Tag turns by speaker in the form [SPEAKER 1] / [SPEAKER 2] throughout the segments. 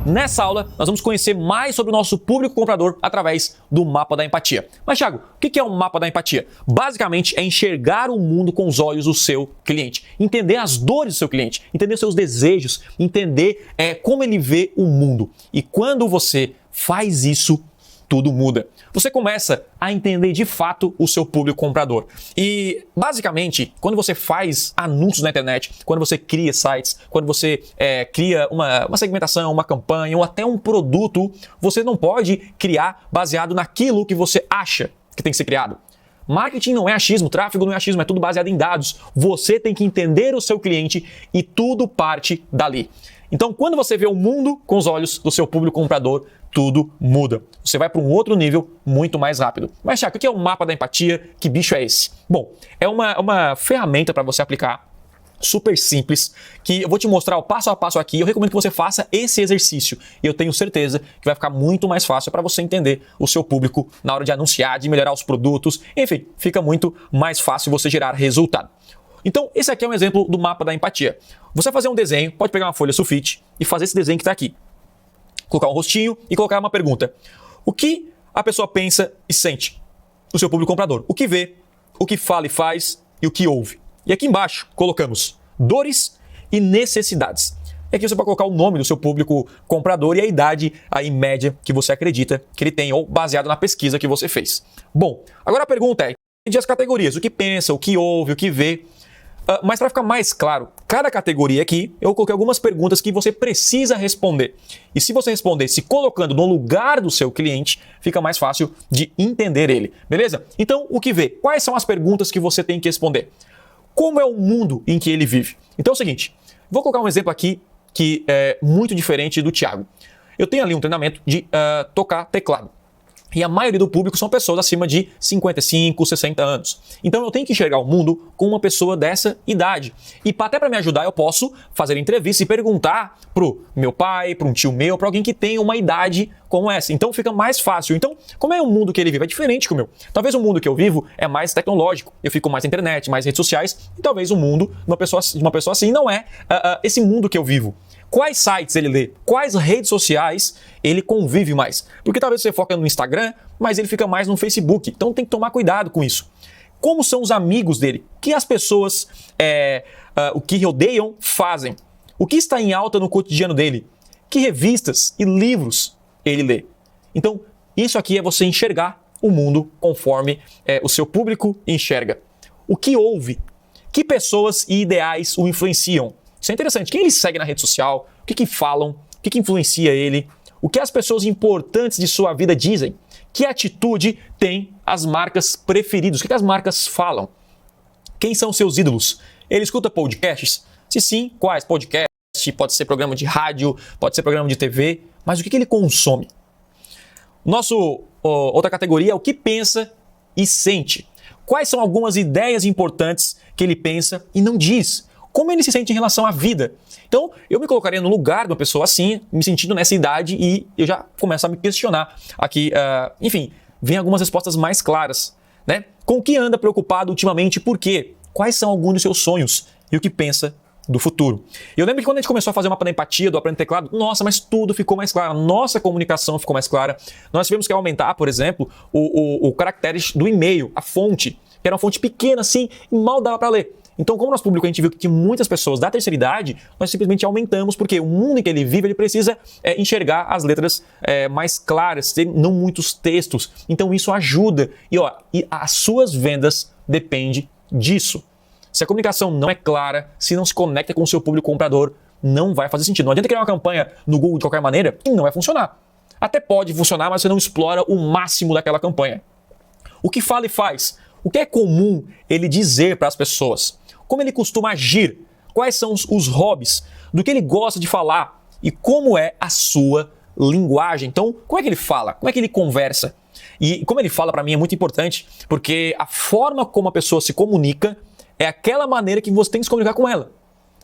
[SPEAKER 1] Nessa aula, nós vamos conhecer mais sobre o nosso público comprador através do mapa da empatia. Mas, Thiago, o que é o mapa da empatia? Basicamente, é enxergar o mundo com os olhos do seu cliente, entender as dores do seu cliente, entender os seus desejos, entender como ele vê o mundo. E quando você faz isso, tudo muda. Você começa a entender de fato o seu público comprador. E, basicamente, quando você faz anúncios na internet, quando você cria sites, quando você cria uma segmentação, uma campanha ou até um produto, você não pode criar baseado naquilo que você acha que tem que ser criado. Marketing não é achismo, tráfego não é achismo, é tudo baseado em dados. Você tem que entender o seu cliente e tudo parte dali. Então, quando você vê o mundo com os olhos do seu público comprador, tudo muda. Você vai para um outro nível muito mais rápido. Mas, Thiago, o que é o mapa da empatia? Que bicho é esse? Bom, é uma ferramenta para você aplicar, super simples, que eu vou te mostrar o passo a passo aqui. Eu recomendo que você faça esse exercício. E eu tenho certeza que vai ficar muito mais fácil para você entender o seu público na hora de anunciar, de melhorar os produtos. Enfim, fica muito mais fácil você gerar resultado. Então, esse aqui é um exemplo do mapa da empatia. Você vai fazer um desenho, pode pegar uma folha sulfite e fazer esse desenho que está aqui. Colocar um rostinho e colocar uma pergunta. O que a pessoa pensa e sente? O seu público comprador. O que vê, o que fala e faz e o que ouve. E aqui embaixo colocamos dores e necessidades. E aqui você pode colocar o nome do seu público comprador e a idade aí média que você acredita que ele tem, ou baseado na pesquisa que você fez. Bom, agora a pergunta é, de as categorias, o que pensa, o que ouve, o que vê. Mas para ficar mais claro, cada categoria aqui, eu coloquei algumas perguntas que você precisa responder. E se você responder se colocando no lugar do seu cliente, fica mais fácil de entender ele, beleza? Então, o que vê? Quais são as perguntas que você tem que responder? Como é o mundo em que ele vive? Então é o seguinte, vou colocar um exemplo aqui que é muito diferente do Thiago. Eu tenho ali um treinamento de tocar teclado. E a maioria do público são pessoas acima de 55, 60 anos. Então eu tenho que enxergar o mundo com uma pessoa dessa idade. E até para me ajudar eu posso fazer entrevista e perguntar pro meu pai, para um tio meu, para alguém que tem uma idade como essa. Então fica mais fácil. Então, como é o mundo que ele vive? É diferente que o meu. Talvez o mundo que eu vivo é mais tecnológico. Eu fico mais na internet, mais redes sociais. E talvez o mundo de uma pessoa assim não é esse mundo que eu vivo. Quais sites ele lê? Quais redes sociais ele convive mais? Porque talvez você foca no Instagram, mas ele fica mais no Facebook. Então tem que tomar cuidado com isso. Como são os amigos dele? O que as pessoas o que rodeiam fazem? O que está em alta no cotidiano dele? Que revistas e livros ele lê? Então isso aqui é você enxergar o mundo conforme o seu público enxerga. O que ouve? Que pessoas e ideais o influenciam? Isso é interessante. Quem ele segue na rede social? O que falam? O que influencia ele? O que as pessoas importantes de sua vida dizem? Que atitude tem as marcas preferidas? O que as marcas falam? Quem são seus ídolos? Ele escuta podcasts? Se sim, quais? Podcast, pode ser programa de rádio, pode ser programa de TV, mas o que ele consome? Outra categoria é o que pensa e sente. Quais são algumas ideias importantes que ele pensa e não diz? Como ele se sente em relação à vida? Então, eu me colocaria no lugar de uma pessoa assim, me sentindo nessa idade, e eu já começo a me questionar aqui. Enfim, vem algumas respostas mais claras, né? Com o que anda preocupado ultimamente? Por quê? Quais são alguns dos seus sonhos? E o que pensa do futuro? Eu lembro que quando a gente começou a fazer o mapa da empatia, do Aprender Teclado, nossa, mas tudo ficou mais claro. A nossa comunicação ficou mais clara. Nós tivemos que aumentar, por exemplo, o caracteres do e-mail, a fonte, que era uma fonte pequena assim, e mal dava para ler. Então, como nosso público a gente viu que tinha muitas pessoas da terceira idade, nós simplesmente aumentamos, porque o mundo em que ele vive, ele precisa enxergar as letras mais claras, ter não muitos textos. Então, isso ajuda. E as suas vendas dependem disso. Se a comunicação não é clara, se não se conecta com o seu público comprador, não vai fazer sentido. Não adianta criar uma campanha no Google de qualquer maneira e não vai funcionar. Até pode funcionar, mas você não explora o máximo daquela campanha. O que fala e faz? O que é comum ele dizer para as pessoas? Como ele costuma agir? Quais são os hobbies? Do que ele gosta de falar? E como é a sua linguagem? Então, como é que ele fala? Como é que ele conversa? E como ele fala, para mim, é muito importante, porque a forma como a pessoa se comunica é aquela maneira que você tem que se comunicar com ela.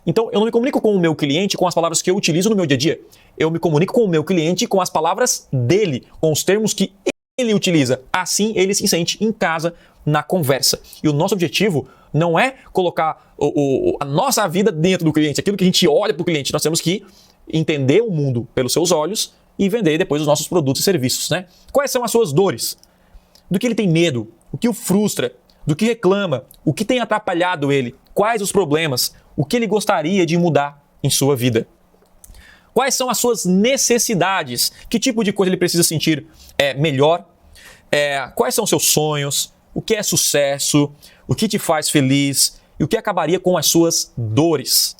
[SPEAKER 1] Então, eu não me comunico com o meu cliente com as palavras que eu utilizo no meu dia a dia. Eu me comunico com o meu cliente com as palavras dele, com os termos que ele utiliza. Assim, ele se sente em casa na conversa. E o nosso objetivo não é colocar a nossa vida dentro do cliente, aquilo que a gente olha para o cliente. Nós temos que entender o mundo pelos seus olhos e vender depois os nossos produtos e serviços, né? Quais são as suas dores? Do que ele tem medo? O que o frustra? Do que reclama? O que tem atrapalhado ele? Quais os problemas? O que ele gostaria de mudar em sua vida? Quais são as suas necessidades? Que tipo de coisa ele precisa sentir melhor? Quais são os seus sonhos? O que é sucesso? O que te faz feliz? E o que acabaria com as suas dores?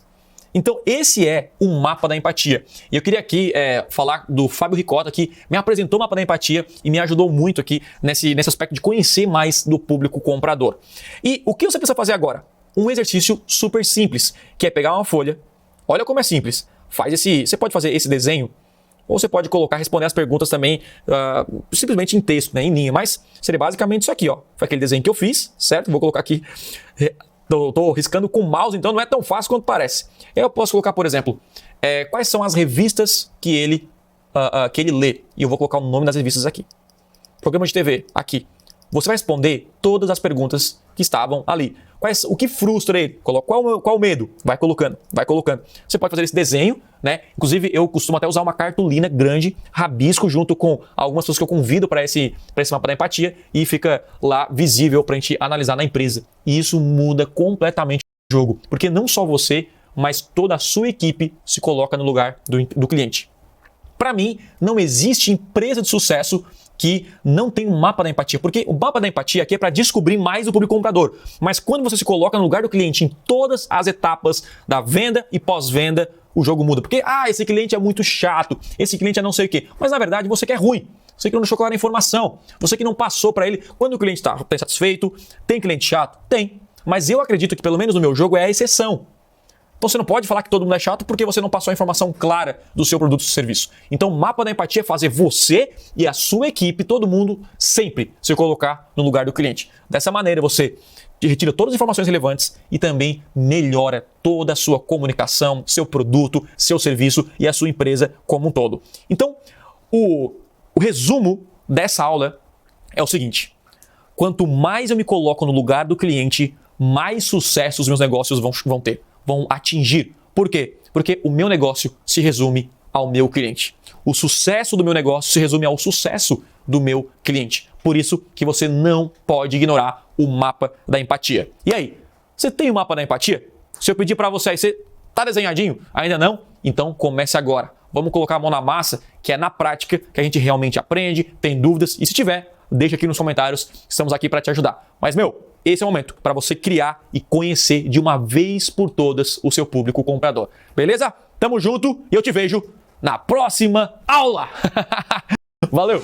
[SPEAKER 1] Então, esse é o mapa da empatia. E eu queria aqui falar do Fábio Ricota, que me apresentou o mapa da empatia e me ajudou muito aqui nesse aspecto de conhecer mais do público comprador. E o que você precisa fazer agora? Um exercício super simples, que é pegar uma folha. Olha como é simples. Você pode fazer esse desenho, ou você pode responder as perguntas também simplesmente em texto, né, em linha. Mas seria basicamente isso aqui, ó. Foi aquele desenho que eu fiz, certo? Vou colocar aqui. Estou riscando com o mouse, então não é tão fácil quanto parece. Eu posso colocar, por exemplo, quais são as revistas que ele lê. E eu vou colocar o nome das revistas aqui. Programa de TV, aqui. Você vai responder todas as perguntas que estavam ali. O que frustra ele? Qual o medo? Vai colocando, vai colocando. Você pode fazer esse desenho, né? Inclusive, eu costumo até usar uma cartolina grande, rabisco, junto com algumas pessoas que eu convido para esse mapa da empatia e fica lá visível para a gente analisar na empresa. E isso muda completamente o jogo, porque não só você, mas toda a sua equipe se coloca no lugar do cliente. Para mim, não existe empresa de sucesso que não tem um mapa da empatia, porque o mapa da empatia aqui é para descobrir mais o público comprador. Mas quando você se coloca no lugar do cliente em todas as etapas da venda e pós-venda, o jogo muda. Porque, esse cliente é muito chato, esse cliente é não sei o quê. Mas na verdade você que é ruim, você que não deixou clara a informação, você que não passou para ele. Quando o cliente está satisfeito, tem cliente chato? Tem. Mas eu acredito que pelo menos no meu jogo é a exceção. Então você não pode falar que todo mundo é chato porque você não passou a informação clara do seu produto ou serviço. Então o mapa da empatia é fazer você e a sua equipe, todo mundo, sempre se colocar no lugar do cliente. Dessa maneira você retira todas as informações relevantes e também melhora toda a sua comunicação, seu produto, seu serviço e a sua empresa como um todo. Então o resumo dessa aula é o seguinte: quanto mais eu me coloco no lugar do cliente, mais sucesso os meus negócios vão ter. Vão atingir. Por quê? Porque o meu negócio se resume ao meu cliente. O sucesso do meu negócio se resume ao sucesso do meu cliente. Por isso que você não pode ignorar o mapa da empatia. E aí, você tem o mapa da empatia? Se eu pedir para você aí, você tá desenhadinho? Ainda não? Então comece agora. Vamos colocar a mão na massa, que é na prática que a gente realmente aprende, tem dúvidas, e se tiver, deixa aqui nos comentários, estamos aqui para te ajudar. Mas, esse é o momento para você criar e conhecer de uma vez por todas o seu público comprador. Beleza? Tamo junto e eu te vejo na próxima aula. Valeu!